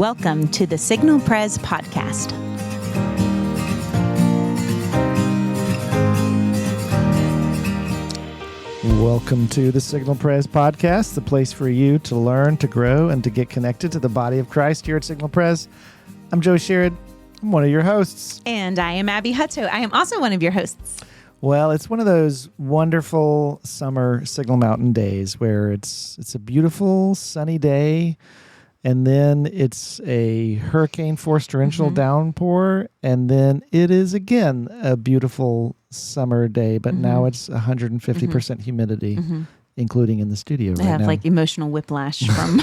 Welcome to the Signal Pres podcast. Welcome to the Signal Pres podcast, the place for you to learn, to grow, and to get connected to the body of Christ here at Signal Pres. I'm Joe Sherrod. I'm one of your hosts. And I am Abby Hutto. I am also one of your hosts. Well, it's one of those wonderful summer Signal Mountain days where it's a beautiful sunny day, and then it's a hurricane-force torrential downpour, and then it is again a beautiful summer day, but now it's 150% humidity, including in the studio right now. I have like emotional whiplash from...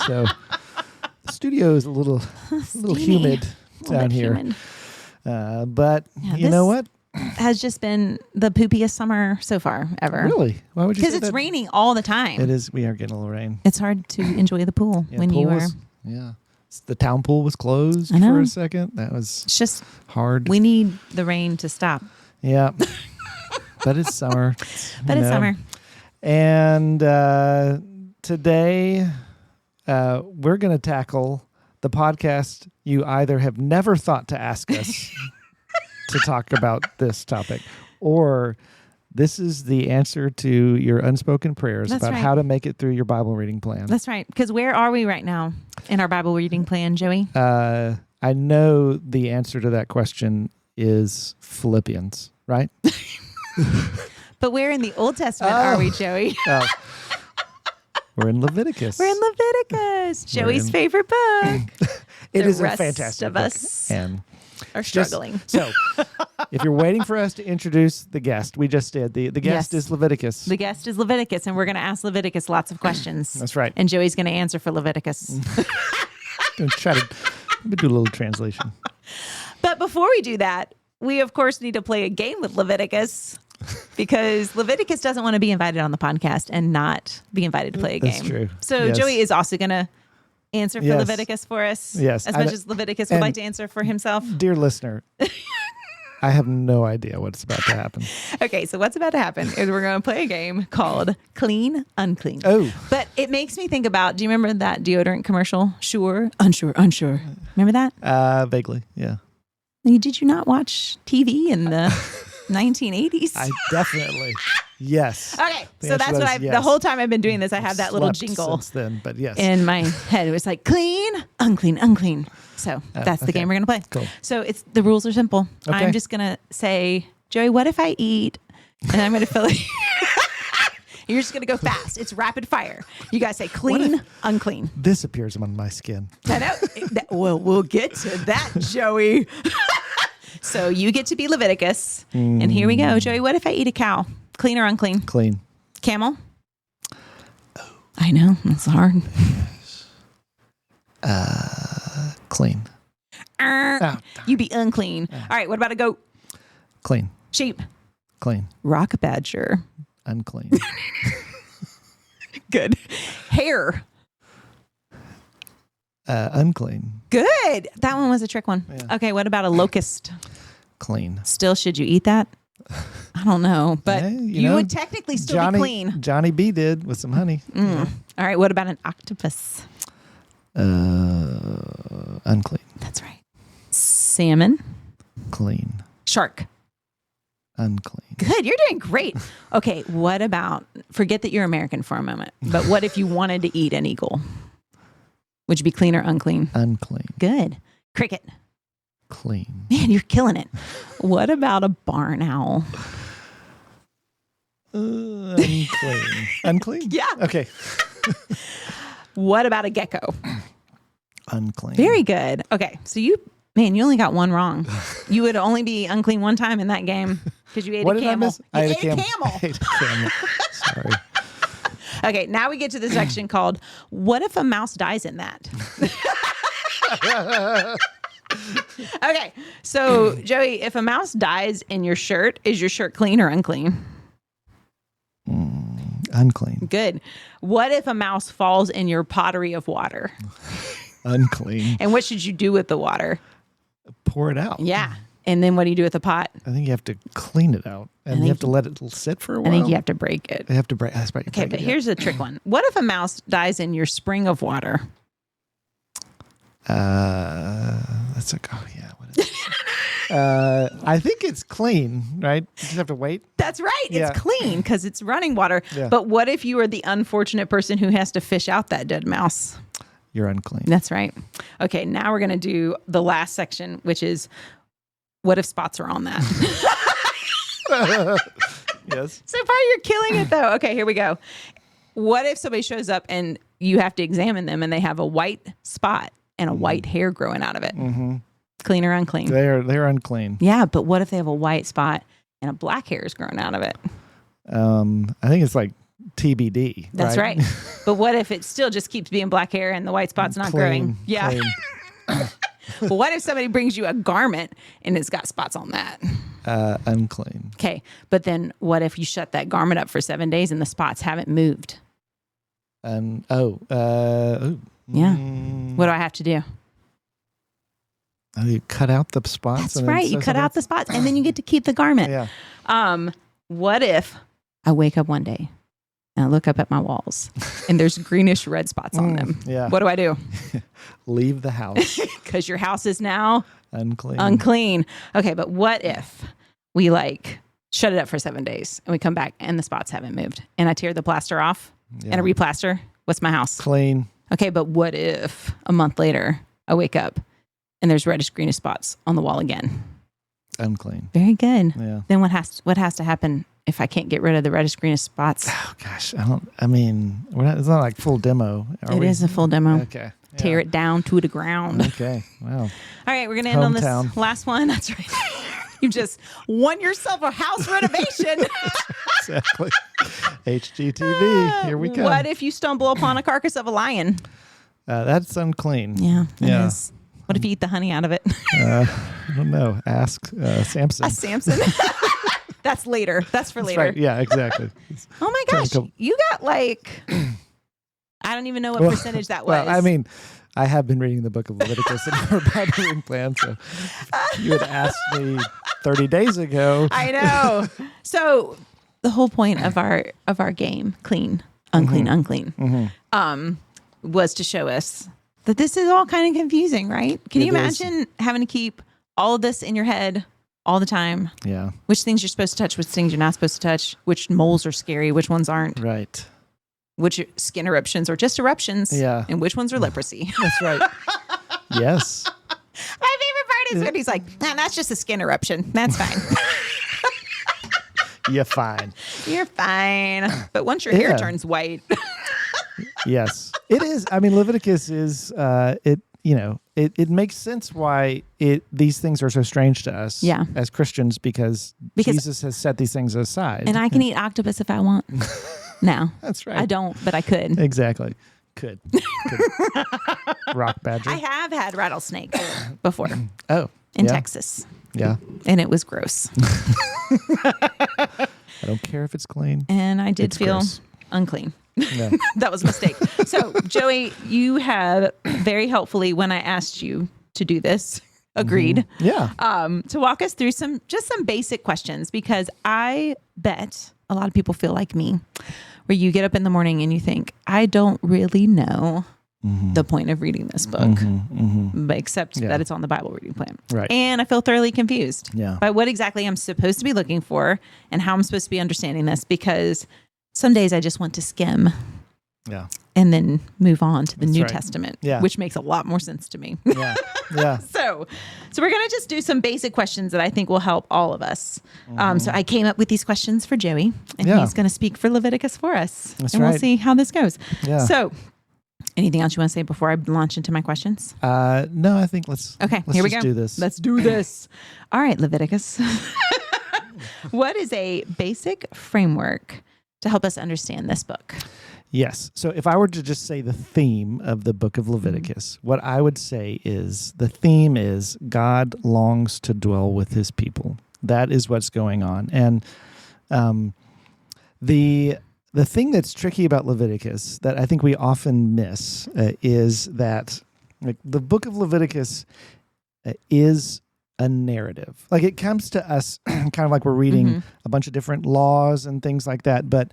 So the studio is a little humid down here. Humid. But you know what? Has just been the poopiest summer so far ever. Really? Why would you say that? Because it's raining all the time. It is. We are getting a little rain. It's hard to enjoy the pool when pool you are... Yeah. The town pool was closed I know. for a second. That was It's just... hard. We need the rain to stop. Yeah. But it's summer. But it's summer. And today we're going to tackle the podcast you either have never thought to ask us to talk about this topic, or this is the answer to your unspoken prayers about how to make it through your Bible reading plan. That's right. Because where are we right now in our Bible reading plan, Joey? I know the answer to that question is Philippians, right? But where in the Old Testament are we, Joey? We're in Leviticus. We're in Leviticus, Joey's favorite book. It The is a rest fantastic of book. us And are struggling. so, if you're waiting for us to introduce the guest, we just did. The guest is Leviticus. The guest is Leviticus, and we're going to ask Leviticus lots of questions. That's right. And Joey's going to answer for Leviticus. Gonna try to do a little translation. But before we do that, we, of course, need to play a game with Leviticus because Leviticus doesn't want to be invited on the podcast and not be invited to play a game. That's true. So Yes. Joey is also going to answer for Yes. Leviticus for us. Yes. As much as Leviticus would like to answer for himself. Dear listener, I have no idea what's about to happen. Okay, so what's about to happen is we're going to play a game called Clean, Unclean. Oh. But it makes me think about, do you remember that deodorant commercial? Sure, unsure, unsure. Remember that? Vaguely, yeah. Did you not watch TV in the 1980s? I definitely, yes. Okay, The so answer that's what is the yes. whole time I've been doing this, I have that little Slept jingle since then, but yes. in my head. It was like clean, unclean, unclean. So that's the okay. game we're going to play. Cool. So the rules are simple. Okay. I'm just going to say, Joey, what if I eat? And I'm going to fill it. You're just going to go fast. It's rapid fire. You guys say clean, unclean. This appears on my skin. I know. Well, we'll get to that, Joey. So you get to be Leviticus. And here we go. Joey, what if I eat a cow? Clean or unclean? Clean. Camel? I know. It's hard. Clean. You be unclean. All right. What about a goat? Clean. Sheep? Clean. Rock badger? Unclean. Good. Hare? Unclean. Good. That one was a trick one. Yeah. Okay. What about a locust? Clean. Still, should you eat that? I don't know, but Hey, you know, would technically still be clean. Johnny B did with some honey. All right. What about an octopus? Unclean. That's right. Salmon? Clean. Shark? Unclean. Good. You're doing great. Okay. What about, forget that you're American for a moment, but what if you wanted to eat an eagle? Would you be clean or unclean? Unclean. Good. Cricket? Clean. Man, you're killing it. What about a barn owl? Unclean. Unclean? Yeah. Okay. What about a gecko? Unclean. Very good. Okay. So you only got one wrong. You would only be unclean one time in that game because you ate What a did I camel. miss? I You ate ate a camel. I ate a camel. Sorry. Okay. Now we get to the section called, what if a mouse dies in that? Okay. So Joey, if a mouse dies in your shirt, is your shirt clean or unclean? Unclean. Good. What if a mouse falls in your pottery of water? Unclean. And what should you do with the water? Pour it out. Yeah. And then what do you do with the pot? I think you have to clean it out, and you have to let it sit for a while. I think you have to break it. You have to break. That's right. Okay, but here's a trick one. What if a mouse dies in your spring of water? That's like, oh yeah. What is it? I think it's clean, right? You just have to wait. That's right. Yeah. It's clean because it's running water. Yeah. But what if you are the unfortunate person who has to fish out that dead mouse? You're unclean. That's right. Okay, now we're going to do the last section, which is what if spots are on that? Yes. So far, you're killing it, though. Okay, here we go. What if somebody shows up and you have to examine them and they have a white spot and a white hair growing out of it? Mm-hmm. Clean or unclean? They're unclean. Yeah, but what if they have a white spot and a black hair is growing out of it? I think it's like TBD. That's right. But what if it still just keeps being black hair and the white spot's not growing? Yeah. Clean. Well, what if somebody brings you a garment and it's got spots on that? Unclean. Okay. But then what if you shut that garment up for 7 days and the spots haven't moved? And Yeah. What do I have to do? You cut out the spots. That's right. You cut out the spots and then you get to keep the garment. Yeah. What if I wake up one day and I look up at my walls and there's greenish red spots on them? Yeah. What do I do? Leave the house. Because your house is now unclean. Okay, but what if we shut it up for 7 days and we come back and the spots haven't moved and I tear the plaster off and I replaster? What's my house? Clean. Okay, but what if a month later I wake up and there's reddish greenish spots on the wall again? Unclean. Very good. Yeah. Then what has to happen if I can't get rid of the reddish greenish spots? Oh gosh, it's not like full demo. It is a full demo. Okay. Yeah. Tear it down to the ground. Okay. Wow. All right, we're going to end on this Hometown. last one. That's right. You just won yourself a house renovation. Exactly. HGTV. Here we go. What if you stumble upon a carcass of a lion? That's unclean. Yeah, it Yeah. is. What if you eat the honey out of it? I don't know. Ask Samson. A Samson? That's later. That's for That's later. right. Yeah, exactly. Oh my gosh. You got I don't even know what percentage that was. Well, I mean, I have been reading the book of Leviticus and our Bible reading plan, so if you had asked me 30 days ago. I know. So the whole point of our game, clean, unclean, unclean, was to show us that this is all kind of confusing, right? Can you imagine having to keep all of this in your head all the time? Yeah. Which things you're supposed to touch, which things you're not supposed to touch, which moles are scary, which ones aren't. Right. Which skin eruptions are just eruptions. Yeah. And which ones are leprosy. That's right. Yes. My favorite part is when he's like, nah, that's just a skin eruption. That's fine. You're fine. You're fine. But once your hair turns white. Yes. It is. I mean, Leviticus is, it makes sense why these things are so strange to us as Christians because Jesus has set these things aside. And I can eat octopus if I want. Now. That's right. I don't, but I could. Exactly. Could. Rock badger. I have had rattlesnake before. Oh. In Texas. Yeah. And it was gross. I don't care if it's clean. And I did feel unclean. No. That was a mistake. So, Joey, you have very helpfully, when I asked you to do this, agreed. Yeah. To walk us through some basic questions, because I bet a lot of people feel like me, where you get up in the morning and you think, I don't really know the point of reading this book, but except that it's on the Bible reading plan. Right. And I feel thoroughly confused by what exactly I'm supposed to be looking for and how I'm supposed to be understanding this, because some days I just want to skim and then move on to the New Testament, which makes a lot more sense to me. Yeah. So we're going to just do some basic questions that I think will help all of us. So I came up with these questions for Joey, and he's going to speak for Leviticus for us. We'll see how this goes. Yeah. So anything else you want to say before I launch into my questions? No, I think let's here we go. Do this. Let's do this. All right, Leviticus. What is a basic framework to help us understand this book? Yes. So if I were to just say the theme of the book of Leviticus, what I would say is the theme is God longs to dwell with his people. That is what's going on. And the thing that's tricky about Leviticus that I think we often miss is that the book of Leviticus is a narrative. Like it comes to us kind of like we're reading a bunch of different laws and things like that, but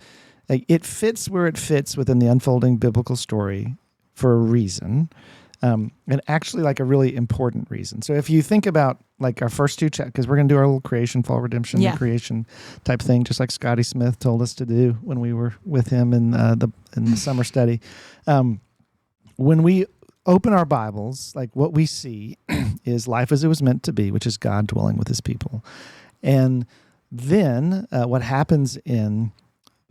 it fits where it fits within the unfolding biblical story for a reason. And actually like a really important reason. So if you think about like our first two chapters, because we're going to do our little creation, fall, redemption, creation type thing, just like Scotty Smith told us to do when we were with him in the summer study. When we open our Bibles, like what we see is life as it was meant to be, which is God dwelling with his people. And then what happens in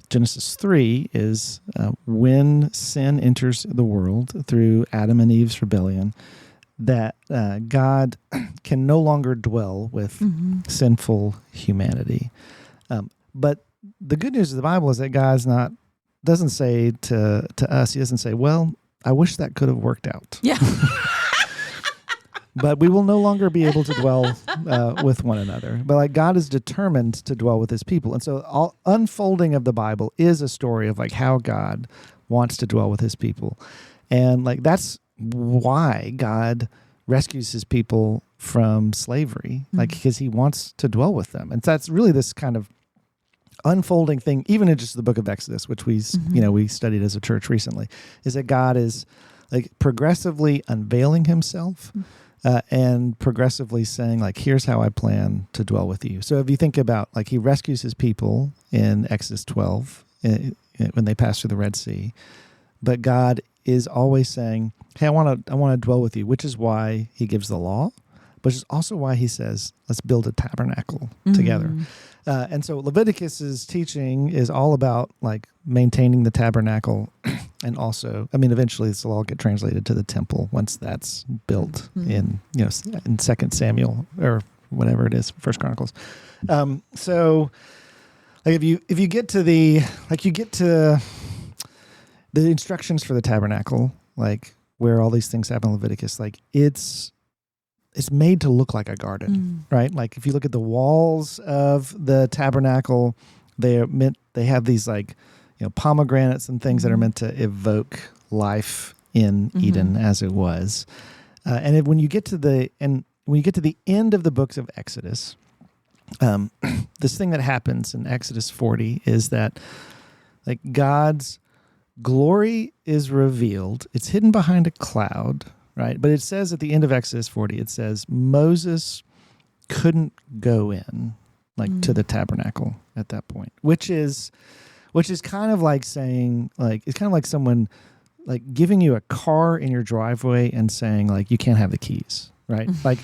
Genesis 3 is when sin enters the world through Adam and Eve's rebellion, that God can no longer dwell with sinful humanity. But the good news of the Bible is that God's doesn't say to us, he doesn't say, well, I wish that could have worked out. Yeah. But we will no longer be able to dwell with one another. But like God is determined to dwell with his people. And so all unfolding of the Bible is a story of like how God wants to dwell with his people. And like that's why God rescues his people from slavery, like because he wants to dwell with them. And that's really this kind of unfolding thing, even in just the book of Exodus, which we studied as a church recently, is that God is like progressively unveiling himself and progressively saying like, here's how I plan to dwell with you. So if you think about like he rescues his people in Exodus 12 when they pass through the Red Sea, but God is always saying, hey, I want to dwell with you, which is why he gives the law, but it's also why he says, let's build a tabernacle together. And so Leviticus's teaching is all about like maintaining the tabernacle, and also, I mean, eventually this will all get translated to the temple once that's built in 2 Samuel or whatever it is, 1 Chronicles. So, like if you get to the instructions for the tabernacle, like where all these things happen in Leviticus, like it's made to look like a garden, right? Like if you look at the walls of the tabernacle, they have these like, pomegranates and things that are meant to evoke life in Eden as it was. And when you get to the end of the books of Exodus, this thing that happens in Exodus 40 is that like God's glory is revealed. It's hidden behind a cloud, right? But it says at the end of Exodus 40, it says Moses couldn't go in like to the tabernacle at that point, which is kind of like saying like, it's kind of like someone like giving you a car in your driveway and saying like, you can't have the keys, right? like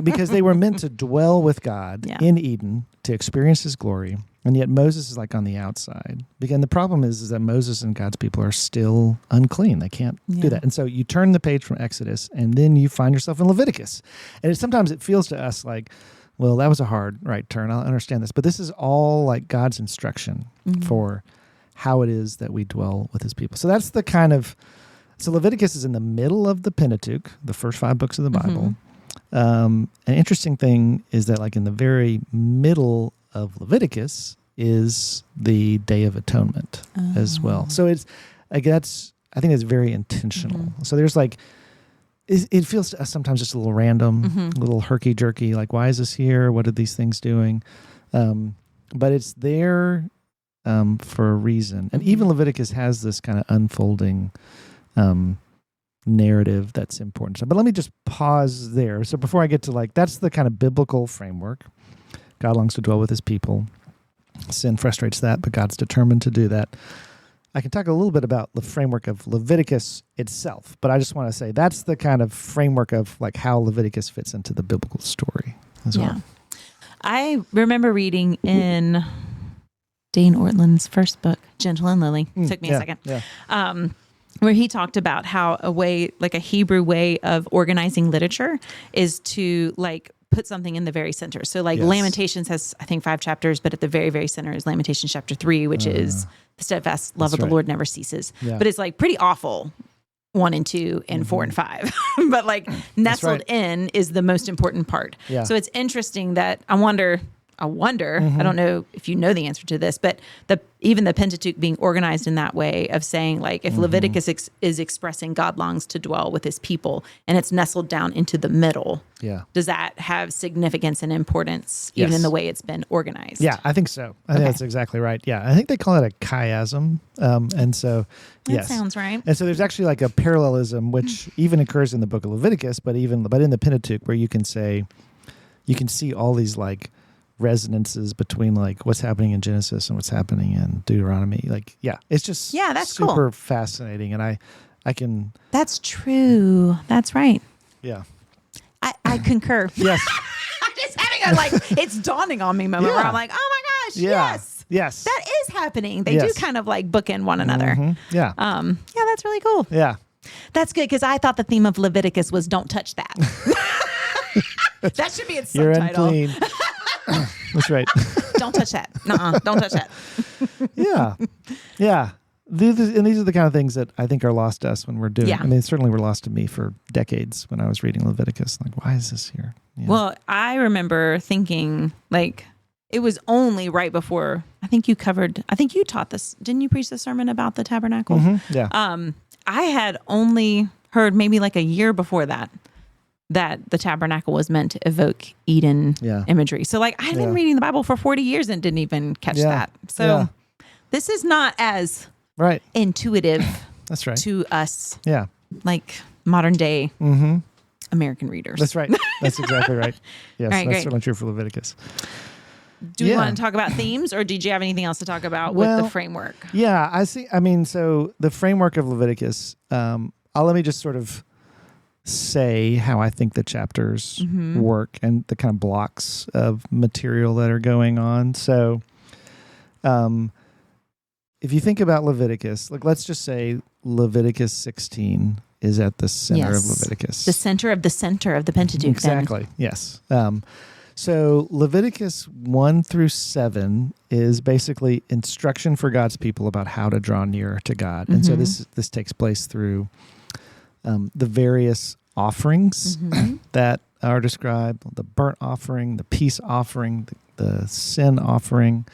because they were meant to dwell with God in Eden to experience his glory. And yet Moses is like on the outside. Again, the problem is that Moses and God's people are still unclean. They can't do that. And so you turn the page from Exodus and then you find yourself in Leviticus. And sometimes it feels to us like, well, that was a hard right turn. I understand this. But this is all like God's instruction for how it is that we dwell with his people. So that's the kind of... So Leviticus is in the middle of the Pentateuch, the first 5 books of the Bible. An interesting thing is that like in the very middle of Leviticus is the Day of Atonement as well. So it's like I think it's very intentional. So there's like, it feels to us sometimes just a little random, a little herky-jerky, like why is this here? What are these things doing? But it's there for a reason. And even Leviticus has this kind of unfolding narrative that's important. But let me just pause there. So before I get to like, that's the kind of biblical framework. God longs to dwell with his people. Sin frustrates that, but God's determined to do that. I can talk a little bit about the framework of Leviticus itself, but I just want to say that's the kind of framework of like how Leviticus fits into the biblical story as well. I remember reading in Dane Ortland's first book, Gentle and Lily. Took me a second. Where he talked about how a way, like a Hebrew way of organizing literature is to like put something in the very center. So like Lamentations has, I think, 5 chapters, but at the very, very center is Lamentations chapter 3, which is the steadfast love of the Lord never ceases. But it's like pretty awful 1 and 2 and 4 and 5. But like nestled in is the most important part. So it's interesting that I wonder, wonder, I don't know if you know the answer to this, but even the Pentateuch being organized in that way of saying, like, if Leviticus is expressing God longs to dwell with his people and it's nestled down into the middle, does that have significance and importance even in the way it's been organized? Yeah, I think so. I think that's exactly right. Yeah, I think they call it a chiasm. And so, that sounds right. And so there's actually like a parallelism, which even occurs in the book of Leviticus, but in the Pentateuch, where you can see all these like resonances between like what's happening in Genesis and what's happening in Deuteronomy. Like, it's just that's super fascinating. And I can. That's true. That's right. Yeah. I concur. Yes. I'm just having it's dawning on me moment where I'm like, oh my gosh, yes. That is happening. They do kind of like bookend one another. Yeah. That's really cool. Yeah. That's good, because I thought the theme of Leviticus was don't touch that. That should be its You're subtitle. unclean. That's right. Don't touch that. Don't touch that. Yeah. These are the kind of things that I think are lost to us when we're doing. Yeah. I mean, certainly were lost to me for decades when I was reading Leviticus. Like, why is this here? Yeah. Well, I remember thinking, like, it was only right before, I think you taught this. Didn't you preach the sermon about the tabernacle? Yeah. I had only heard maybe like a year before that the tabernacle was meant to evoke Eden imagery. So like I've been reading the Bible for 40 years and didn't even catch that. So this is not as intuitive That's right. to us. Yeah. Like modern day American readers. That's right. That's exactly right. Yes, right, that's certainly true for Leviticus. Do we want to talk about themes, or did you have anything else to talk about with the framework? Yeah, I see. I mean, so the framework of Leviticus, let me just sort of say how I think the chapters work and the kind of blocks of material that are going on. So if you think about Leviticus, like let's just say Leviticus 16 is at the center of Leviticus. The center of the Pentateuch. Exactly, then. Yes. So Leviticus 1 through 7 is basically instruction for God's people about how to draw nearer to God. And so this takes place through the various offerings that are described, the burnt offering, the peace offering, the sin offering,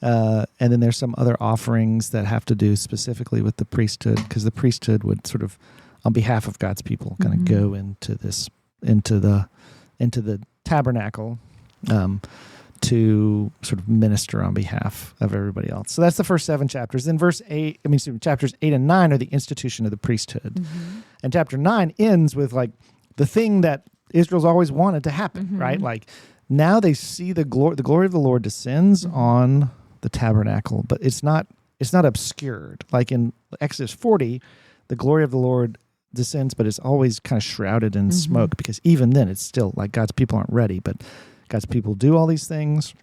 and then there's some other offerings that have to do specifically with the priesthood, because the priesthood would sort of, on behalf of God's people, kind of go into the tabernacle to sort of minister on behalf of everybody else. So that's the first 7 chapters. Then chapters 8 and 9 are the institution of the priesthood. And chapter 9 ends with like the thing that Israel's always wanted to happen, right? Like now they see the glory of the Lord descends on the tabernacle, but it's not obscured. Like in Exodus 40, the glory of the Lord descends, but it's always kind of shrouded in smoke, because even then it's still like God's people aren't ready, but God's people do all these things.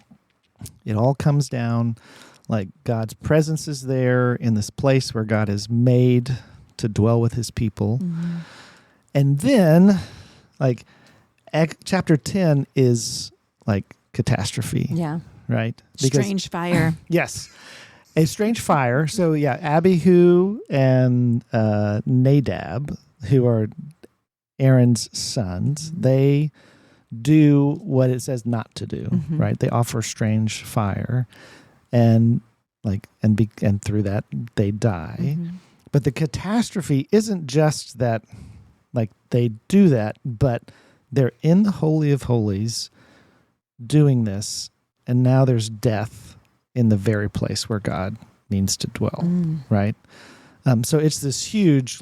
It all comes down, like God's presence is there in this place where God is made to dwell with his people. And then like chapter 10 is like catastrophe. Yeah. Right? Strange fire. Yes. A strange fire. So Abihu and Nadab, who are Aaron's sons, they do what it says not to do, right? They offer strange fire, and through that they die. But the catastrophe isn't just that, like they do that, but they're in the Holy of Holies doing this, and now there's death in the very place where God means to dwell, right? So it's this huge,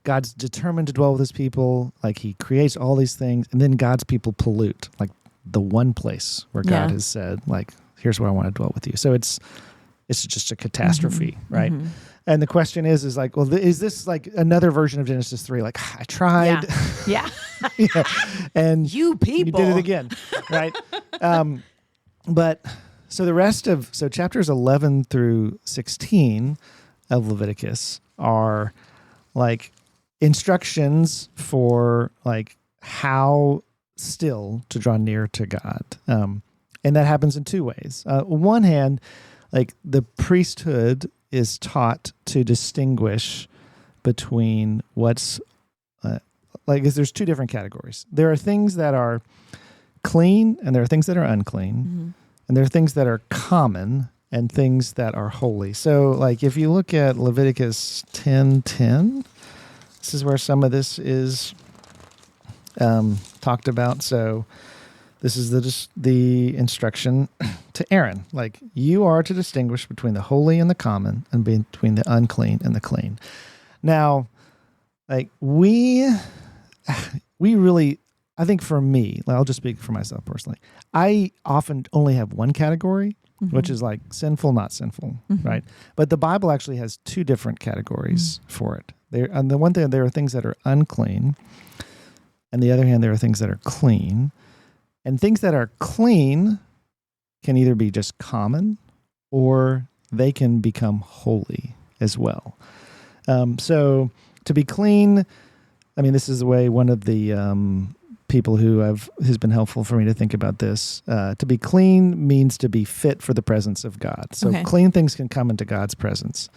God's determined to dwell with his people, like he creates all these things, and then God's people pollute, like the one place where God has said, like, here's where I want to dwell with you. So it's just a catastrophe, right? And the question is like, well, is this like another version of Genesis 3? Like, I tried. Yeah. And you people. You did it again, right? But so chapters 11 through 16 of Leviticus are like instructions for like how still to draw near to God. And that happens in 2 ways. On one hand, like the priesthood is taught to distinguish between what's there's 2 different categories. There are things that are clean and there are things that are unclean, and there are things that are common and things that are holy. So like if you look at Leviticus 10:10, this is where some of this is talked about. So this is the instruction to Aaron. Like, you are to distinguish between the holy and the common, and between the unclean and the clean. Now, like we really, I think for me, I'll just speak for myself personally, I often only have one category, which is like sinful, not sinful, right? But the Bible actually has two different categories for it. On the one thing, there are things that are unclean, and the other hand, there are things that are clean. And things that are clean can either be just common, or they can become holy as well. So to be clean, I mean, this is the way one of the people who's been helpful for me to think about this. To be clean means to be fit for the presence of God. So clean things can come into God's presence.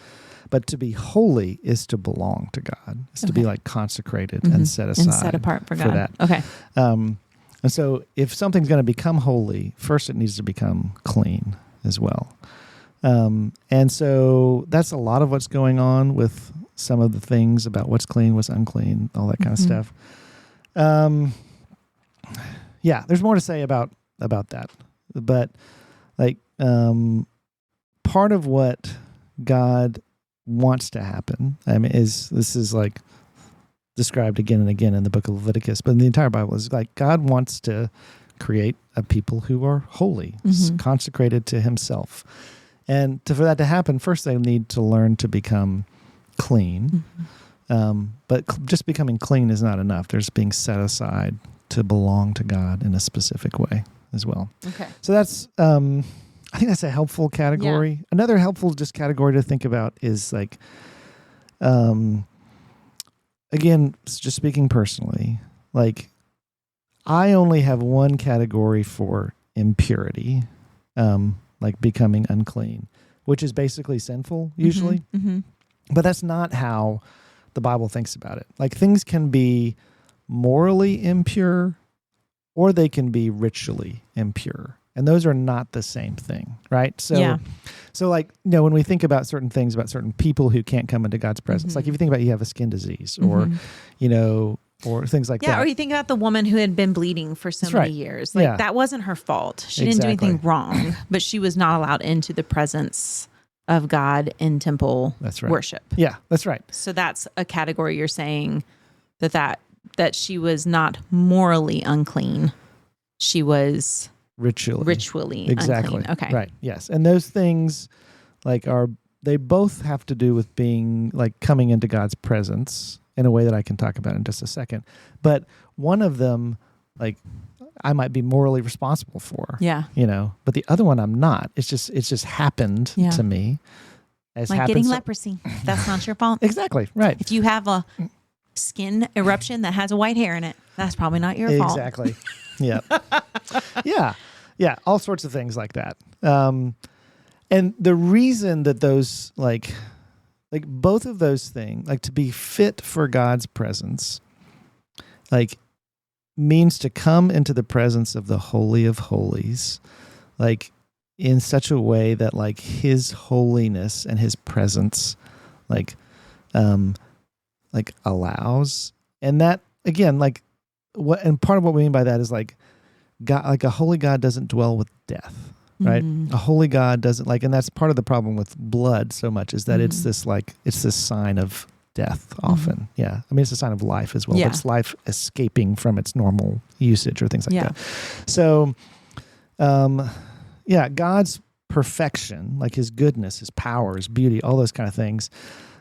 But to be holy is to belong to God. It's to be like consecrated and set aside. And set apart for God. For that. Okay. And so if something's going to become holy, first it needs to become clean as well. And so that's a lot of what's going on with some of the things about what's clean, what's unclean, all that kind of stuff. Yeah, there's more to say about that. But like part of what God wants to happen, I mean, this is like described again and again in the book of Leviticus, but in the entire Bible is like God wants to create a people who are holy, consecrated to himself. And for that to happen, first they need to learn to become clean. But just becoming clean is not enough. There's being set aside to belong to God in a specific way as well. Okay. So that's, I think that's a helpful category. Yeah. Another helpful just category to think about is like, again, just speaking personally, like I only have one category for impurity, like becoming unclean, which is basically sinful usually. But that's not how the Bible thinks about it. Like things can be morally impure or they can be ritually impure. And those are not the same thing, right? So, so like, you know, when we think about certain things, about certain people who can't come into God's presence, like if you think about you have a skin disease or, you know, or things like that. Yeah, or you think about the woman who had been bleeding for so many years. Like that wasn't her fault. She didn't do anything wrong, but she was not allowed into the presence of God in temple worship. Yeah, that's right. So that's a category you're saying that she was not morally unclean. She was ritually unclean. Okay. Right. Yes. And those things like they both have to do with being like coming into God's presence in a way that I can talk about in just a second. But one of them, like I might be morally responsible for. Yeah. You know, but the other one I'm not. It's just happened to me. Like getting leprosy. That's not your fault. Exactly. Right. If you have a skin eruption that has a white hair in it, that's probably not your fault. Exactly. Yeah. Yeah. All sorts of things like that. And the reason that those like both of those things, like to be fit for God's presence, like means to come into the presence of the Holy of Holies, like in such a way that like his holiness and his presence, like allows. And that again, like and part of what we mean by that is like God, like a holy God doesn't dwell with death. Right? A holy God doesn't and that's part of the problem with blood so much is that it's this sign of death often. Yeah. I mean, it's a sign of life as well, but it's life escaping from its normal usage or things like that. So, God's perfection, like his goodness, his power, his beauty, all those kind of things,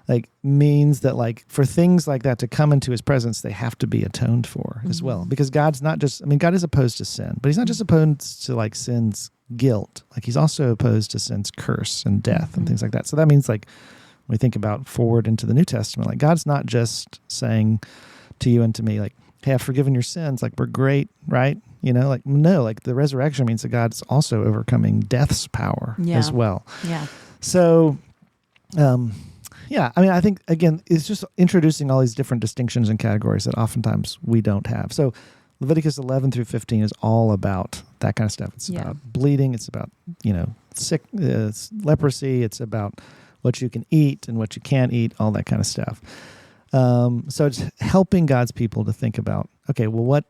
like means that like for things like that to come into his presence, they have to be atoned for as well. Because God's not just, I mean, God is opposed to sin, but he's not just opposed to like sin's guilt. Like he's also opposed to sin's curse and death and things like that. So that means like when we think about forward into the New Testament, like God's not just saying to you and to me, like, hey, I've forgiven your sins. Like we're great, right? You know, like no, like the resurrection means that God's also overcoming death's power as well. Yeah. So, I mean, I think, again, it's just introducing all these different distinctions and categories that oftentimes we don't have. So Leviticus 11 through 15 is all about that kind of stuff. It's about bleeding. It's about, sick, leprosy. It's about what you can eat and what you can't eat, all that kind of stuff. So it's helping God's people to think about, okay, well, what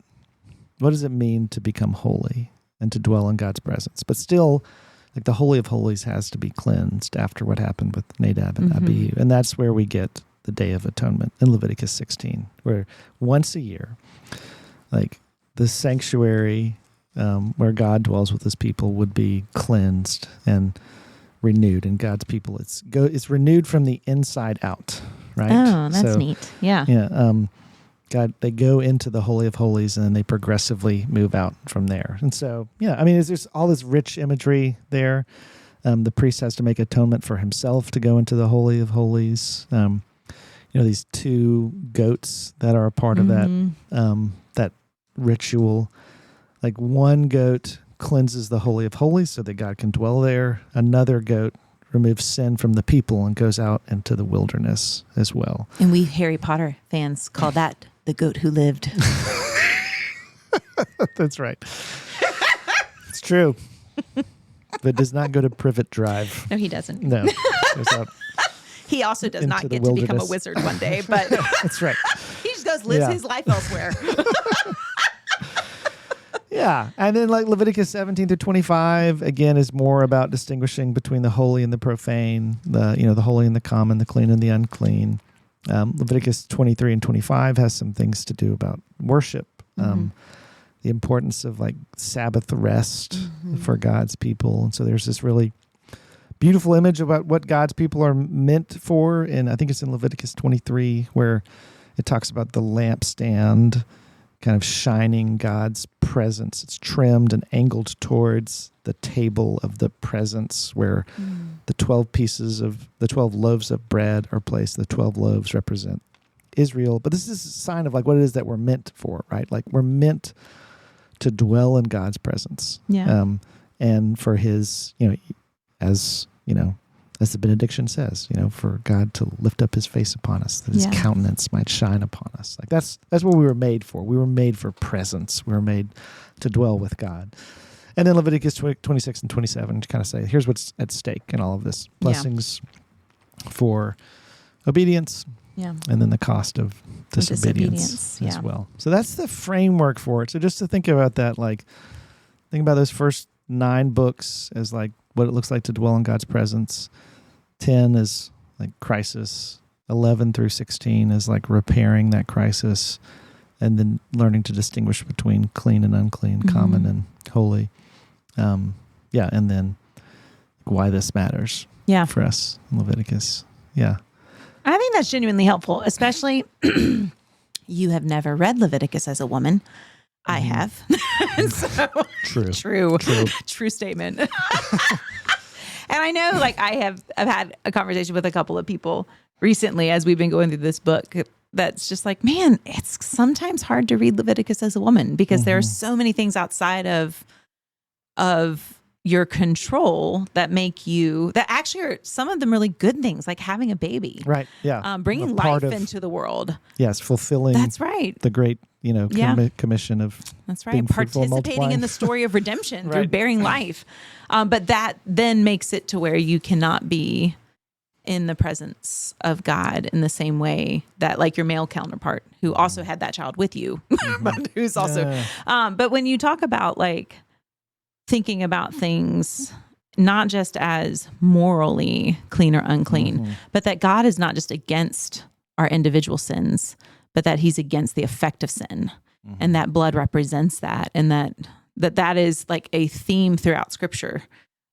does it mean to become holy and to dwell in God's presence? But still, like the Holy of Holies has to be cleansed after what happened with Nadab and Abihu. And that's where we get the Day of Atonement in Leviticus 16, where once a year, like the sanctuary where God dwells with his people would be cleansed and renewed. And God's people, it's renewed from the inside out, right? Oh, that's neat. Yeah. Yeah. They go into the Holy of Holies and then they progressively move out from there. And so, there's all this rich imagery there. The priest has to make atonement for himself to go into the Holy of Holies. These two goats that are a part of that ritual. Like one goat cleanses the Holy of Holies so that God can dwell there. Another goat removes sin from the people and goes out into the wilderness as well. And we Harry Potter fans call that the goat who lived. That's right. It's true. But does not go to Privet Drive. No, he doesn't. No. He also does not get to become a wizard one day, but that's right. He just lives his life elsewhere. Yeah. And then like Leviticus 17 through 25, again, is more about distinguishing between the holy and the profane, the holy and the common, the clean and the unclean. Leviticus 23 and 25 has some things to do about worship, the importance of like Sabbath rest for God's people. And so there's this really beautiful image about what God's people are meant for. And I think it's in Leviticus 23 where it talks about the lampstand kind of shining God's presence. It's trimmed and angled towards the table of the presence where the 12 loaves of bread are placed. The 12 loaves represent Israel. But this is a sign of like what it is that we're meant for, right? Like we're meant to dwell in God's presence. Yeah. And for his, as the benediction says, for God to lift up his face upon us, that his countenance might shine upon us. Like that's what we were made for. We were made for presence. We were made to dwell with God. And then Leviticus 26 and 27 to kind of say, here's what's at stake in all of this. Blessings for obedience. Yeah. And then the cost of disobedience as well. So that's the framework for it. So just to think about that, like think about those first 9 books as like what it looks like to dwell in God's presence. 10 is like crisis. 11 through 16 is like repairing that crisis, and then learning to distinguish between clean and unclean, common and holy. And then why this matters for us in Leviticus. Yeah. I think that's genuinely helpful, especially you have never read Leviticus as a woman. I have. So, true statement. And I know, like, I've had a conversation with a couple of people recently as we've been going through this book that's just like, man, it's sometimes hard to read Leviticus as a woman because there are so many things outside of your control that actually are some of them really good things, like having a baby. Right. Yeah. Bringing life into the world. Yes. Fulfilling. That's right. The great, commission of. That's right. Participating in the story of redemption through bearing life. But that then makes it to where you cannot be in the presence of God in the same way that like your male counterpart who also had that child with you, but who's also, but when you talk about like thinking about things, not just as morally clean or unclean, but that God is not just against our individual sins, but that he's against the effect of sin, and that blood represents that, and that is like a theme throughout Scripture.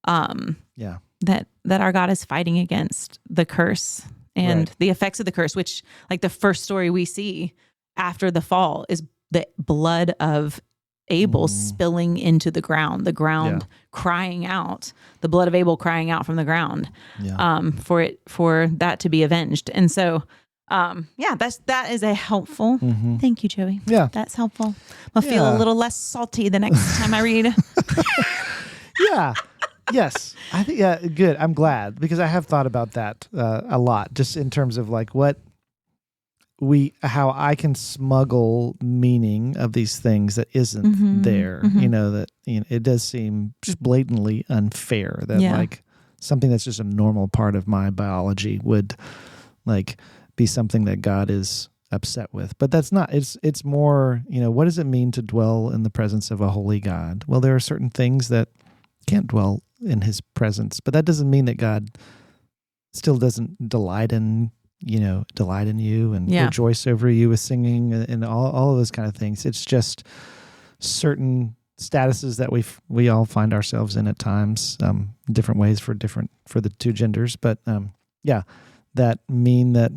That our God is fighting against the curse and the effects of the curse, which like the first story we see after the fall is the blood of Abel spilling into the ground crying out, the blood of Abel crying out from the ground, for that to be avenged. And so, that is a helpful. Thank you, Joey. Yeah, that's helpful. I'll feel a little less salty the next time I read. Yes. I think, good. I'm glad because I have thought about that a lot, just in terms of like what how I can smuggle meaning of these things that isn't there. That it does seem just blatantly unfair that like something that's just a normal part of my biology would like be something that God is upset with. But that's not. It's more, what does it mean to dwell in the presence of a holy God? Well, there are certain things that can't dwell in his presence, but that doesn't mean that God still doesn't delight in you and rejoice over you with singing and all of those kind of things. It's just certain statuses that we all find ourselves in at times, different ways for the two genders. But that mean that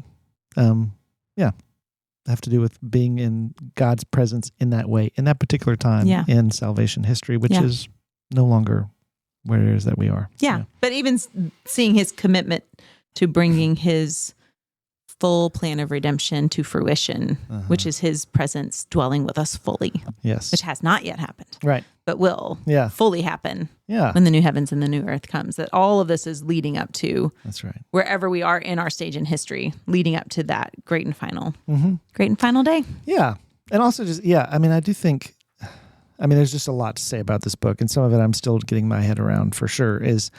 have to do with being in God's presence in that way, in that particular time in salvation history, which is no longer where it is that we are. Yeah. But even seeing his commitment to bringing his full plan of redemption to fruition, which is his presence dwelling with us fully. Yes. Which has not yet happened. Right. But will fully happen when the new heavens and the new earth comes. That all of this is leading up to wherever we are in our stage in history, leading up to that great and final day. Yeah. And also just, I do think, there's just a lot to say about this book, and some of it I'm still getting my head around for sure, is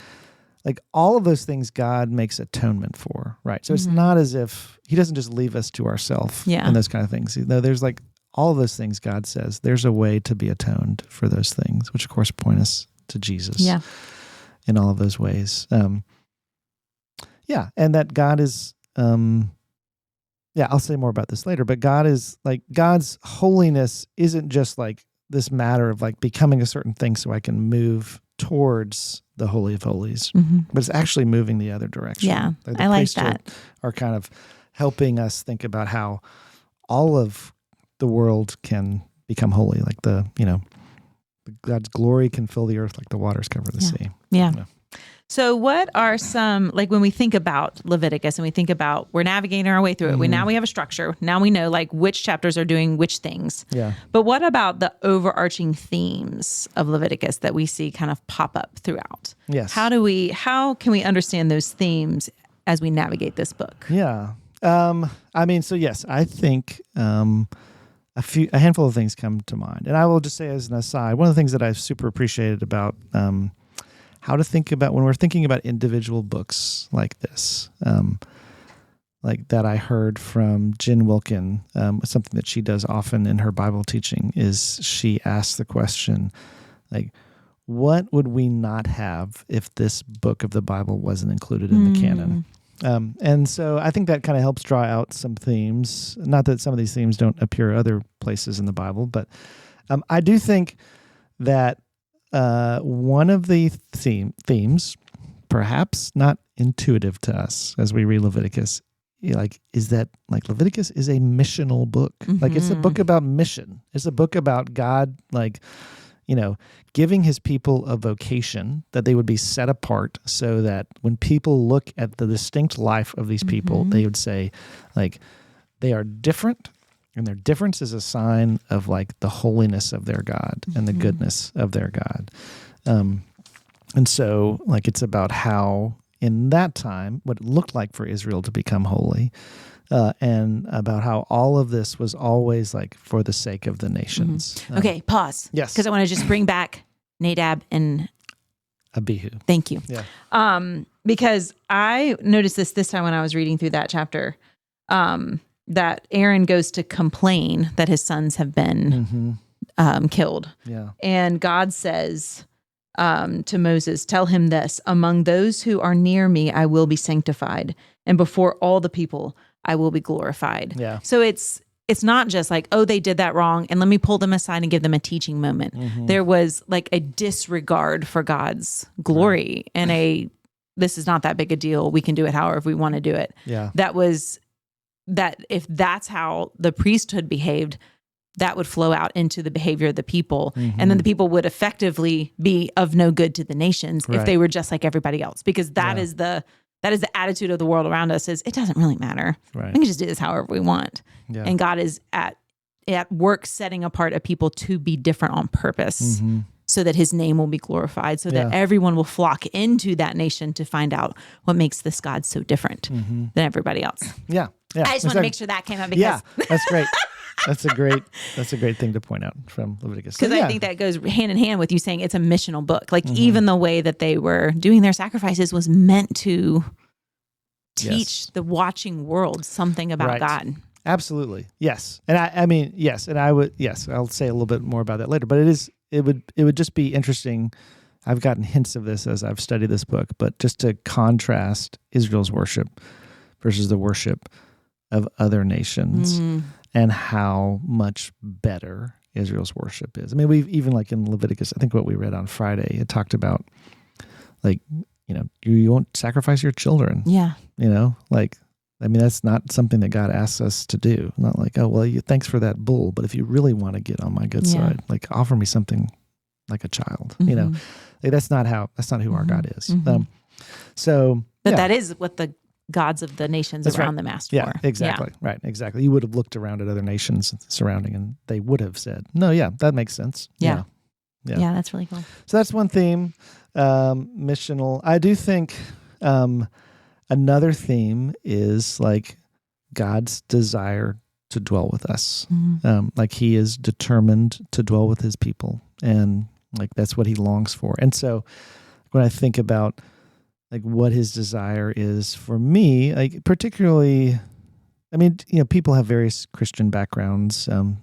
like all of those things God makes atonement for, right? So it's not as if he doesn't just leave us to ourselves and those kind of things. There's like all of those things God says, there's a way to be atoned for those things, which of course point us to Jesus in all of those ways. And that God is, I'll say more about this later, but God is like, God's holiness isn't just like this matter of like becoming a certain thing so I can move towards the Holy of Holies, but it's actually moving the other direction. Yeah, like I like that. Are kind of helping us think about how all of the world can become holy, like God's glory can fill the earth like the waters cover the sea. Yeah. So what are some, like when we think about Leviticus and we think about, we're navigating our way through it. Now we have a structure. Now we know like which chapters are doing which things. Yeah. But what about the overarching themes of Leviticus that we see kind of pop up throughout? Yes. How can we understand those themes as we navigate this book? Yeah. So yes, I think, a handful of things come to mind. And I will just say as an aside, one of the things that I've super appreciated about, how to think about when we're thinking about individual books like this, like that I heard from Jen Wilkin, something that she does often in her Bible teaching is she asks the question, like, what would we not have if this book of the Bible wasn't included in the canon? And so I think that kind of helps draw out some themes. Not that some of these themes don't appear other places in the Bible, but I do think that one of the themes, perhaps not intuitive to us as we read Leviticus, is that Leviticus is a missional book. Like it's a book about mission. It's a book about God, giving his people a vocation that they would be set apart so that when people look at the distinct life of these people, they would say, they are different. And their difference is a sign of the holiness of their God and the goodness of their God. And so it's about how in that time, what it looked like for Israel to become holy, and about how all of this was always for the sake of the nations. Okay, pause. Yes. Because I want to just bring back Nadab and Abihu. Thank you. Yeah. Because I noticed this time when I was reading through that chapter, that Aaron goes to complain that his sons have been killed. Yeah. And God says to Moses, tell him this, among those who are near me, I will be sanctified. And before all the people, I will be glorified. Yeah. So it's not just they did that wrong and let me pull them aside and give them a teaching moment. There was a disregard for God's glory and this is not that big a deal. We can do it however we want to do it. Yeah. That if that's how the priesthood behaved, that would flow out into the behavior of the people. And then the people would effectively be of no good to the nations if they were just like everybody else, because that is the attitude of the world around us is it doesn't really matter. Right. We can just do this however we want. And God is at work setting apart a people to be different on purpose so that his name will be glorified, so that everyone will flock into that nation to find out what makes this God so different than everybody else. Yeah. I just want to make sure that came out because that's great. That's a great thing to point out from Leviticus. Because I think that goes hand in hand with you saying it's a missional book. Like even the way that they were doing their sacrifices was meant to teach the watching world something about God. Absolutely. Yes. And I mean, yes. And I'll say a little bit more about that later, but it would just be interesting. I've gotten hints of this as I've studied this book, but just to contrast Israel's worship versus the worship of other nations and how much better Israel's worship is. I mean, we've even like in Leviticus, I think what we read on Friday, it talked about like, you won't sacrifice your children. Yeah. I mean, that's not something that God asks us to do. Not like, oh, well, thanks for that bull, but if you really want to get on my good side, like offer me something like a child. Like, that's not who our God is. But that is what the gods of the nations around them asked for. Exactly. Yeah. Right, exactly. You would have looked around at other nations surrounding and they would have said, no, that makes sense. Yeah, that's really cool. So that's one theme, missional. I do think another theme is like God's desire to dwell with us. Like he is determined to dwell with his people, and like that's what he longs for. And so when I think about like what his desire is for me, like particularly, I mean, people have various Christian backgrounds. Some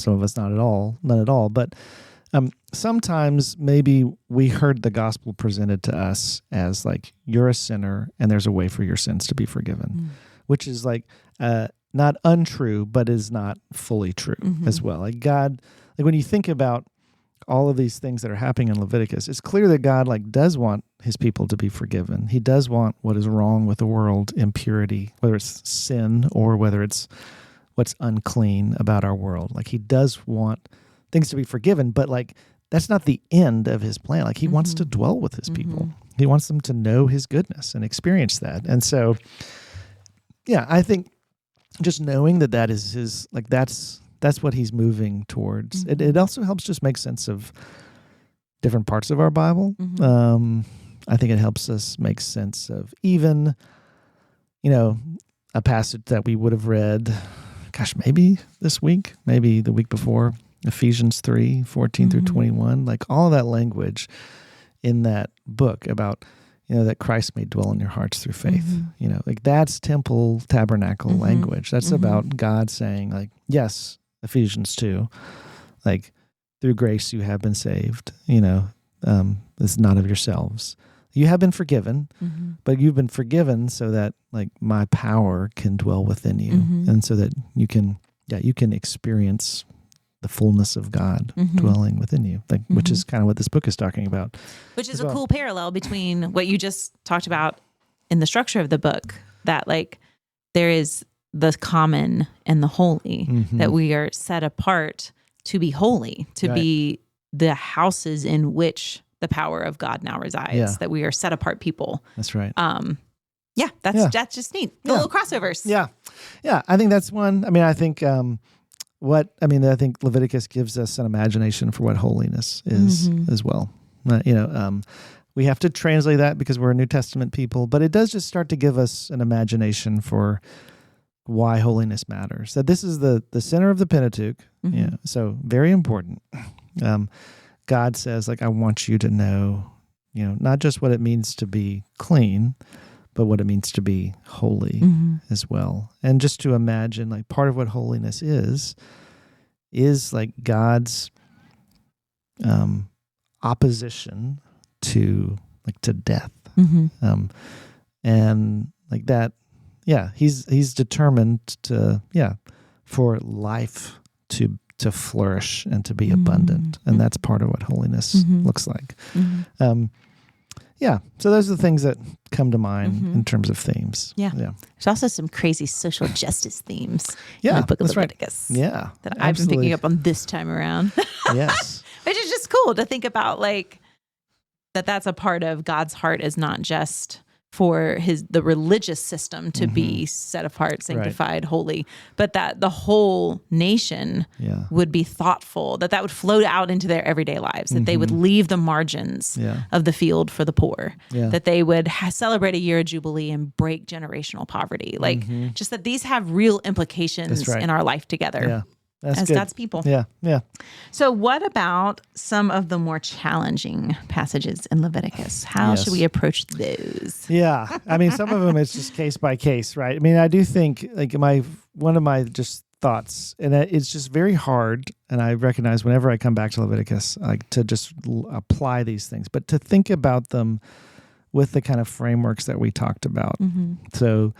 of us none at all. But sometimes maybe we heard the gospel presented to us as like, you're a sinner and there's a way for your sins to be forgiven, which is like not untrue, but is not fully true as well. Like God, like when you think about all of these things that are happening in Leviticus, it's clear that God like does want his people to be forgiven. He does want what is wrong with the world, impurity, whether it's sin or whether it's what's unclean about our world. Like he does want things to be forgiven, but like that's not the end of his plan. Like he wants to dwell with his people. He wants them to know his goodness and experience that. And so, I think just knowing that is his, like that's what he's moving towards. It also helps just make sense of different parts of our Bible. I think it helps us make sense of even, a passage that we would have read, maybe this week, maybe the week before, Ephesians 3:14 through 21, like all of that language in that book about, that Christ may dwell in your hearts through faith. Like that's temple, tabernacle language. That's about God saying like, yes, Ephesians 2, like through grace you have been saved, it's not of yourselves. You have been forgiven, but you've been forgiven so that like my power can dwell within you. And so that you can experience the fullness of God dwelling within you, like which is kind of what this book is talking about. Which is a cool parallel between what you just talked about in the structure of the book, that like there is the common and the holy, that we are set apart to be holy, to be the houses in which the power of God now resides, that we are set apart people. That's right. That's just neat. The little crossovers. Yeah. I think that's one. I mean, I think, I think Leviticus gives us an imagination for what holiness is as well. We have to translate that because we're a New Testament people, but it does just start to give us an imagination for why holiness matters. That this is the center of the Pentateuch. So very important. God says, like, I want you to know, not just what it means to be clean, but what it means to be holy as well. And just to imagine, like, part of what holiness is like God's opposition to death. And like that, he's determined to, for life to flourish and to be abundant. And that's part of what holiness looks like. So those are the things that come to mind in terms of themes. There's also some crazy social justice themes in the book of Leviticus. Right. That I've been picking up on this time around. Yes. Which is just cool to think about, like, that's a part of God's heart, is not just for the religious system to be set apart, sanctified, holy, but that the whole nation would be thoughtful, that would float out into their everyday lives, that they would leave the margins of the field for the poor, that they would celebrate a year of Jubilee and break generational poverty. Like just that these have real implications in our life together. Yeah. That's as good. God's people. Yeah, yeah. So what about some of the more challenging passages in Leviticus? How should we approach those? Yeah. I mean, some of them it's just case by case, right? I mean, I do think like one of my just thoughts, and it's just very hard, and I recognize whenever I come back to Leviticus, like to just apply these things, but to think about them with the kind of frameworks that we talked about. So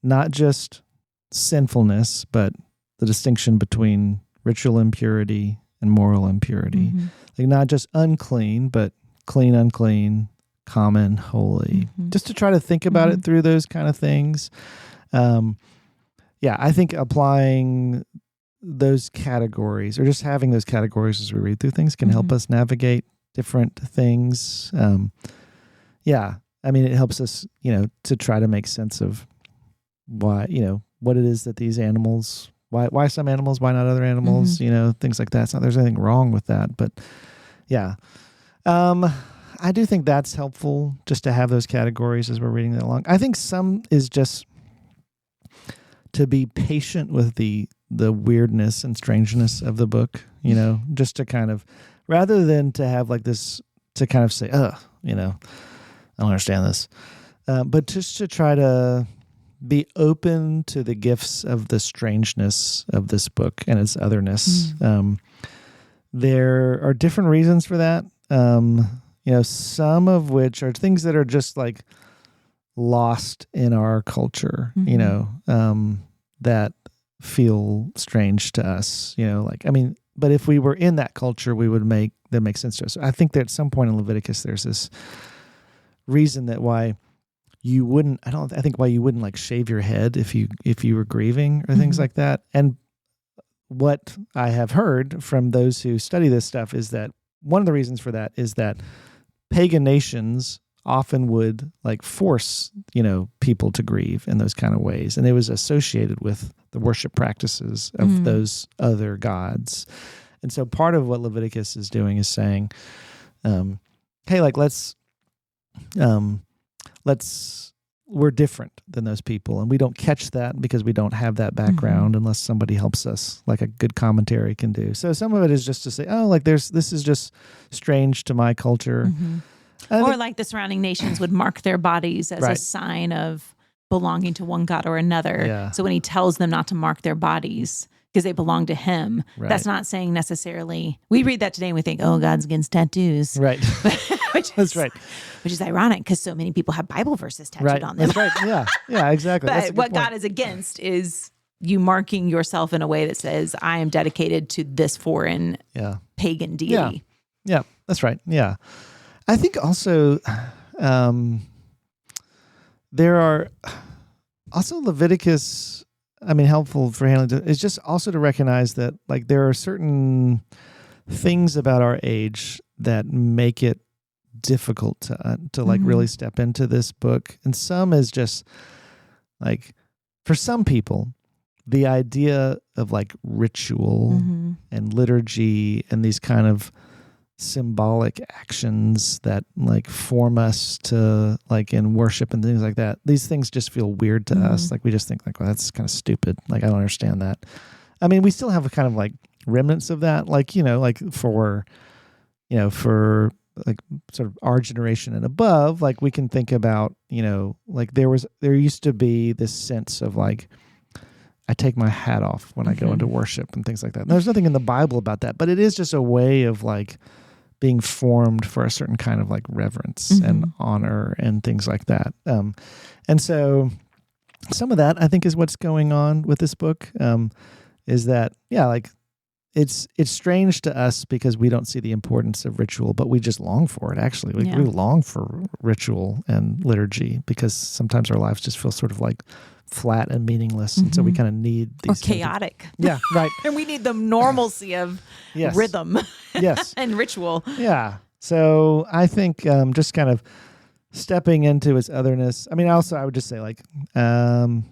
not just sinfulness, but the distinction between ritual impurity and moral impurity. Like not just unclean, but clean, unclean, common, holy. Just to try to think about it through those kind of things. I think applying those categories or just having those categories as we read through things can help us navigate different things. I mean, it helps us, to try to make sense of why, what it is that these animals, why some animals, why not other animals, things like that. It's not there's anything wrong with that, but I do think that's helpful just to have those categories as we're reading that along. I think some is just to be patient with the weirdness and strangeness of the book, just to kind of, rather than to have like this, to kind of say, I don't understand this, but just to try to be open to the gifts of the strangeness of this book and its otherness. There are different reasons for that. Some of which are things that are just like lost in our culture, that feel strange to us, but if we were in that culture, that make sense to us. I think that at some point in Leviticus, there's this reason that why you wouldn't like shave your head if you were grieving or things like that. And what I have heard from those who study this stuff is that one of the reasons for that is that pagan nations often would like force, people to grieve in those kind of ways. And it was associated with the worship practices of those other gods. And so part of what Leviticus is doing is saying, hey, like we're different than those people, and we don't catch that because we don't have that background unless somebody helps us, like a good commentary can do. So some of it is just to say, this is just strange to my culture. Or like the surrounding nations would mark their bodies as a sign of belonging to one god or another. Yeah. So when he tells them not to mark their bodies because they belong to him, that's not saying necessarily, we read that today and we think, oh, God's against tattoos. Right. That's right. Which is ironic because so many people have Bible verses tattooed on them. That's right. Yeah. Yeah, exactly. But what God is against is you marking yourself in a way that says, I am dedicated to this foreign pagan deity. Yeah, that's right. Yeah. I think also there are also Leviticus, helpful for handling is just also to recognize that like there are certain things about our age that make it difficult to like really step into this book. And some is just like, for some people, the idea of like ritual and liturgy and these kind of symbolic actions that like form us to like in worship and things like that, these things just feel weird to us. Like we just think like, well, that's kind of stupid. Like I don't understand that. We still have a kind of like remnants of that, like, like for like sort of our generation and above, like we can think about, like there used to be this sense of like, I take my hat off when I go into worship and things like that. And there's nothing in the Bible about that, but it is just a way of like being formed for a certain kind of like reverence and honor and things like that. And so some of that I think is what's going on with this book, is that, like it's strange to us because we don't see the importance of ritual, but we just long for it. Actually, we long for ritual and liturgy because sometimes our lives just feel sort of like flat and meaningless, and so we kind of need these or chaotic. Yeah, right. And we need the normalcy of rhythm, and ritual. Yeah. So I think just kind of stepping into its otherness. I mean, also, I would just say like, coming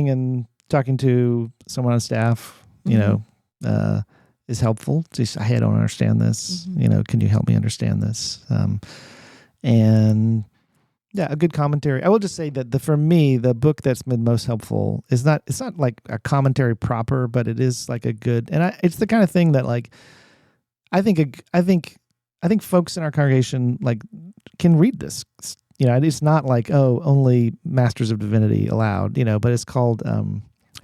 and talking to someone on staff, is helpful. Just, hey, I don't understand this. Can you help me understand this? And yeah, a good commentary. I will just say that for me, the book that's been most helpful is it's not like a commentary proper, but it is like a good, and it's the kind of thing that like, I think folks in our congregation like can read this. It's not like, only Masters of Divinity allowed, but it's called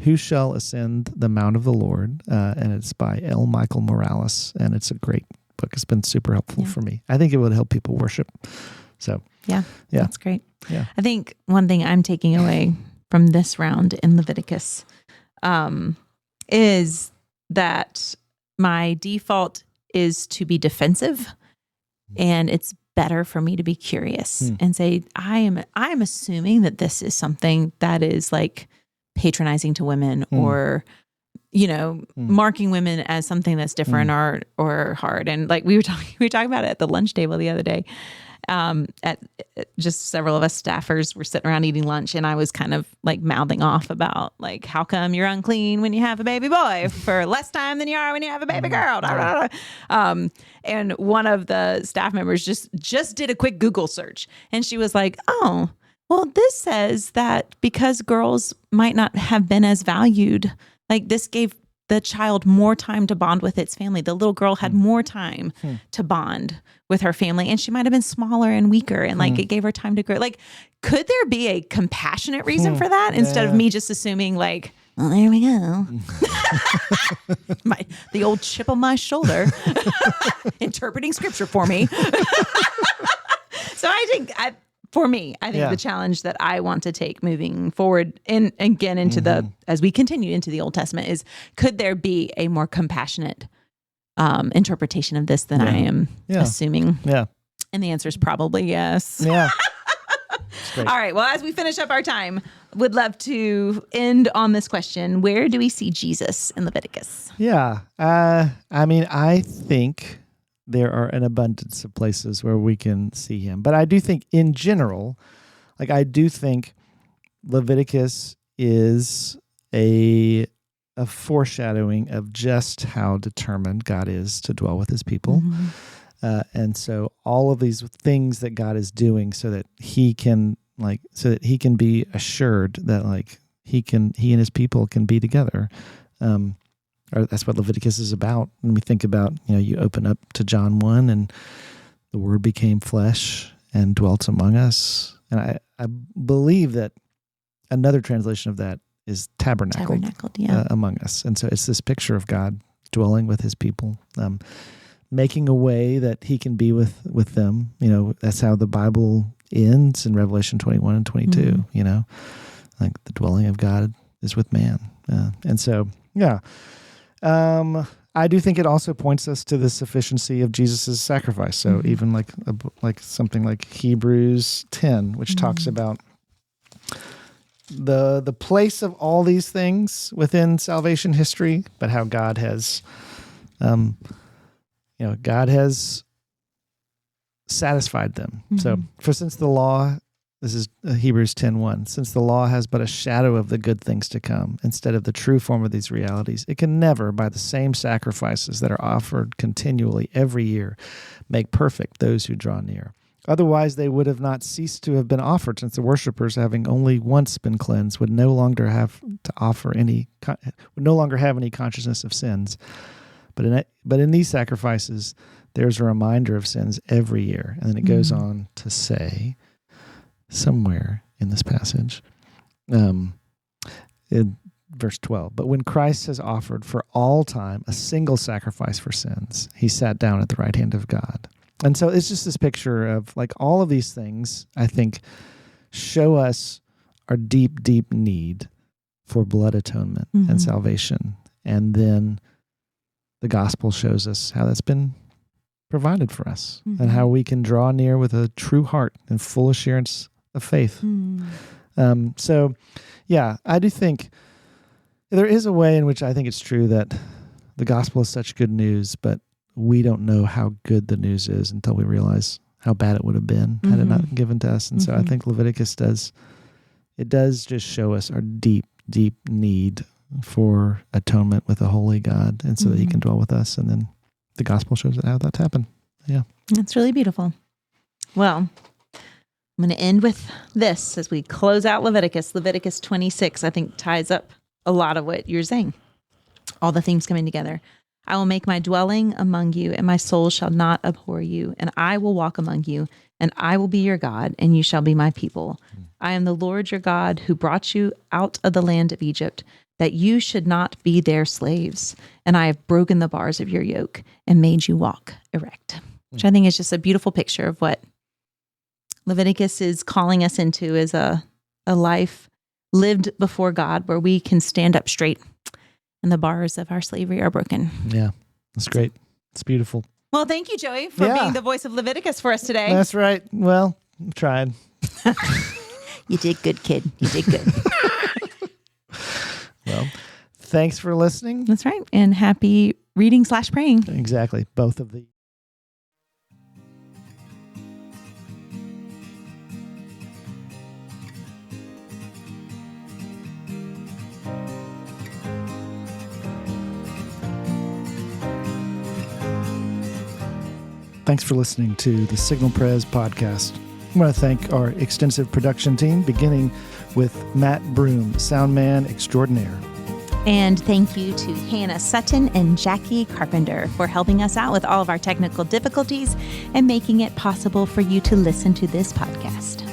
Who Shall Ascend the Mount of the Lord? And it's by L. Michael Morales. And it's a great book. It's been super helpful for me. I think it would help people worship. So, yeah. That's great. Yeah. I think one thing I'm taking away from this round in Leviticus is that my default is to be defensive, and it's better for me to be curious and say, I'm assuming that this is something that is like patronizing to women or, marking women as something that's different or hard. And like we were talking about it at the lunch table the other day. At just several of us staffers were sitting around eating lunch, and I was kind of like mouthing off about like, how come you're unclean when you have a baby boy for less time than you are when you have a baby girl? And one of the staff members just did a quick Google search, and she was like, oh, well, this says that because girls might not have been as valued, like this gave the child more time to bond with its family. The little girl had more time to bond with her family, and she might have been smaller and weaker, and like it gave her time to grow. Like, could there be a compassionate reason for that instead of me just assuming like, well, there we go. The old chip on my shoulder interpreting scripture for me. So I think the challenge that I want to take moving forward and again into as we continue into the Old Testament is, could there be a more compassionate interpretation of this than I am assuming? Yeah. And the answer is probably yes. Yeah. All right. Well, as we finish up our time, would love to end on this question. Where do we see Jesus in Leviticus? Yeah. I think there are an abundance of places where we can see him. But I do think in general, Leviticus is a foreshadowing of just how determined God is to dwell with his people. And so all of these things that God is doing so that he can be assured that like he and his people can be together. That's what Leviticus is about. When we think about, you open up to John 1 and the Word became flesh and dwelt among us. And I believe that another translation of that is tabernacled among us. And so it's this picture of God dwelling with his people, making a way that he can be with them. That's how the Bible ends in Revelation 21 and 22, like the dwelling of God is with man. And so, yeah. I do think it also points us to the sufficiency of Jesus' sacrifice. So even like something like Hebrews 10, which talks about the place of all these things within salvation history, but how God has, God has satisfied them. So since the law, this is Hebrews 10:1. Since the law has but a shadow of the good things to come, instead of the true form of these realities, it can never, by the same sacrifices that are offered continually every year, make perfect those who draw near. Otherwise, they would have not ceased to have been offered, since the worshipers, having only once been cleansed, would no longer have any consciousness of sins. But in these sacrifices, there's a reminder of sins every year. And then it goes on to say, somewhere in this passage, in verse 12, but when Christ has offered for all time a single sacrifice for sins, he sat down at the right hand of God. And so it's just this picture of like all of these things, I think, show us our deep, deep need for blood atonement and salvation. And then the gospel shows us how that's been provided for us and how we can draw near with a true heart and full assurance of faith. So, yeah, I do think there is a way in which I think it's true that the gospel is such good news, but we don't know how good the news is until we realize how bad it would have been had it not given to us. And so I think Leviticus does just show us our deep, deep need for atonement with a holy God, and so that he can dwell with us. And then the gospel shows how that's happened. Yeah. It's really beautiful. Well, I'm going to end with this as we close out Leviticus. Leviticus 26, I think, ties up a lot of what you're saying. All the themes coming together. I will make my dwelling among you, and my soul shall not abhor you, and I will walk among you, and I will be your God, and you shall be my people. I am the Lord your God who brought you out of the land of Egypt, that you should not be their slaves. And I have broken the bars of your yoke and made you walk erect. Which I think is just a beautiful picture of what Leviticus is calling us into, as a life lived before God where we can stand up straight and the bars of our slavery are broken. Yeah, that's great. It's beautiful. Well, thank you, Joey, for being the voice of Leviticus for us today. That's right. Well, I tried. You did good, kid. You did good. Well, thanks for listening. That's right. And happy reading/praying. Exactly. Both of the. Thanks for listening to the Signal Prez podcast. I want to thank our extensive production team, beginning with Matt Broom, sound man extraordinaire. And thank you to Hannah Sutton and Jackie Carpenter for helping us out with all of our technical difficulties and making it possible for you to listen to this podcast.